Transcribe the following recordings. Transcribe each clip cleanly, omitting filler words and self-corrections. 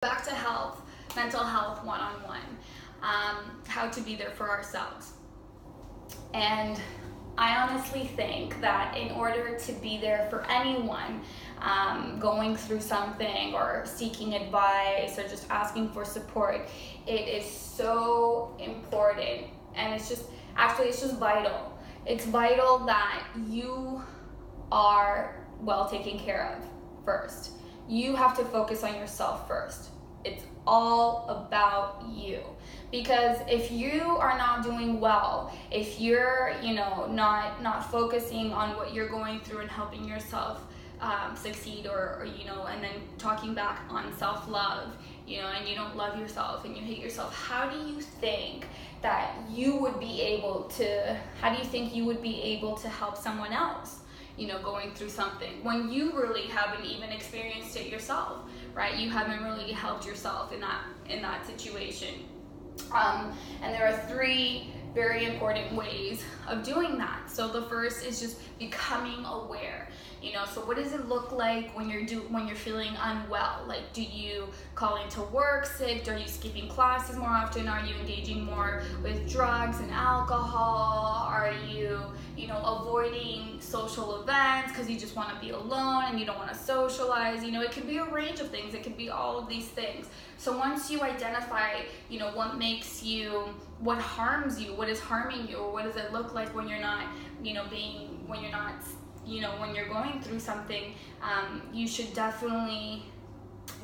Back to health, mental health one-on-one, how to be there for ourselves. And I honestly think that in order to be there for anyone going through something or seeking advice or just asking for support, it is so important. And it's just vital. It's vital that you are well taken care of first. You have to focus on yourself first. It's all about you. Because if you are not doing well, if you're, not focusing on what you're going through and helping yourself succeed, or and then talking back on self-love, and you don't love yourself and you hate yourself, how do you think you would be able to help someone else? Going through something when you really haven't even experienced it yourself, right? You haven't really helped yourself in that situation. And there are three very important ways of doing that. So the first is just becoming aware. So what does it look like when you're feeling unwell? Like, do you call into work sick? Are you skipping classes more often? Are you engaging more with drugs and alcohol? Are you, avoiding social events because you just want to be alone and you don't want to socialize? It could be a range of things. It could be all of these things. So once you identify, what harms you, what is harming you, or what does it look like when you're not, when you're going through something, you should definitely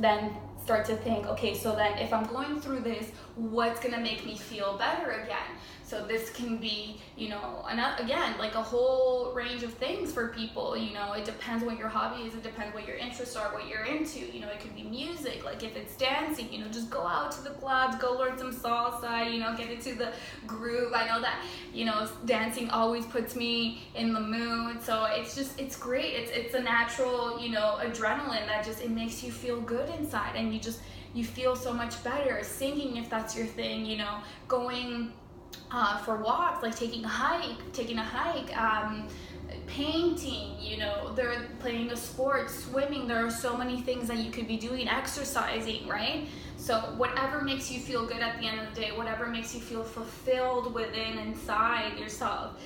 then start to think, okay, so then if I'm going through this, what's gonna make me feel better again? So this can be, again, like a whole range of things for people. It depends what your hobby is, it depends what your interests are, what you're into. It could be music, like if it's dancing, just go out to the clubs, go learn some salsa, get into the groove. I know that, dancing always puts me in the mood. So it's great. It's a natural, adrenaline that it makes you feel good inside, and you feel so much better. Singing, if that's your thing, going for walks, like taking a hike, painting, they're playing a sport, swimming. There are so many things that you could be doing, exercising, right? So whatever makes you feel good at the end of the day, whatever makes you feel fulfilled inside yourself,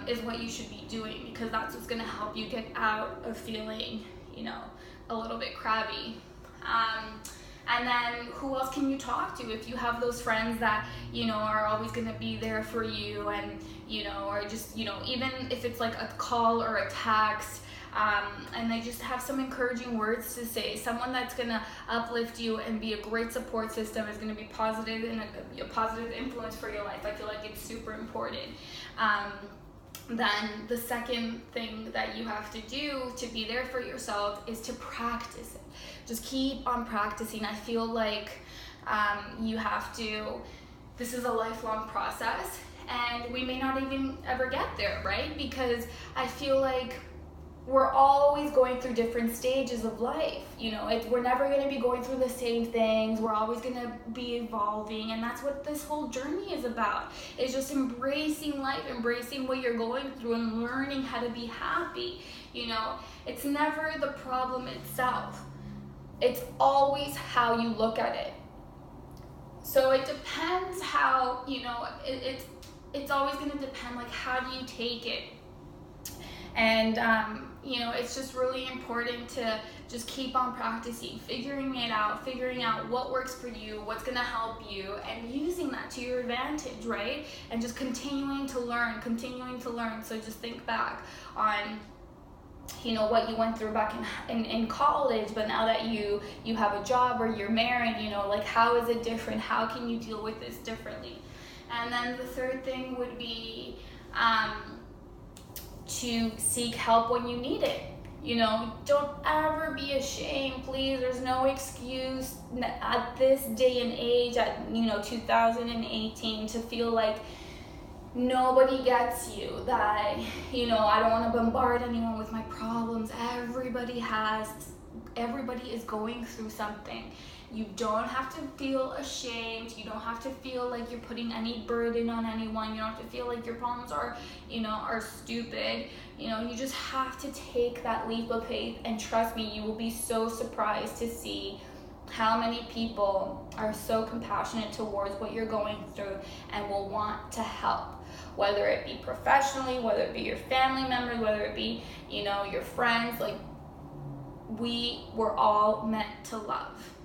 is what you should be doing, because that's what's going to help you get out of feeling, a little bit crabby. And then who else can you talk to? If you have those friends that, are always going to be there for you, and, or just, even if it's like a call or a text, and they just have some encouraging words to say, someone that's going to uplift you and be a great support system, is going to be positive and a positive influence for your life. I feel like it's super important. Then the second thing that you have to do to be there for yourself is to practice it. Just keep on practicing. I feel like this is a lifelong process, and we may not even ever get there, right? Because I feel like we're always going through different stages of life. We're never going to be going through the same things. We're always going to be evolving, and that's what this whole journey is about. It's just embracing life, embracing what you're going through, and learning how to be happy. It's never the problem itself. It's always how you look at it. So it depends how, it's always going to depend, like, how do you take it? And, it's just really important to just keep on practicing, figuring out what works for you, what's going to help you, and using that to your advantage, right? And just continuing to learn. So just think back on, what you went through back in college, but now that you have a job or you're married, like, how is it different? How can you deal with this differently? And then the third thing would be, to seek help when you need it. Don't ever be ashamed, please. There's no excuse at this day and age, at 2018, to feel like nobody gets you, that I don't want to bombard anyone with my problems. Everybody is going through something. You don't have to feel ashamed. You don't have to feel like you're putting any burden on anyone. You don't have to feel like your problems are stupid. You just have to take that leap of faith, and trust me, you will be so surprised to see How many people are so compassionate towards what you're going through and will want to help, whether it be professionally, whether it be your family members, whether it be, you know, your friends. Like, we were all meant to love.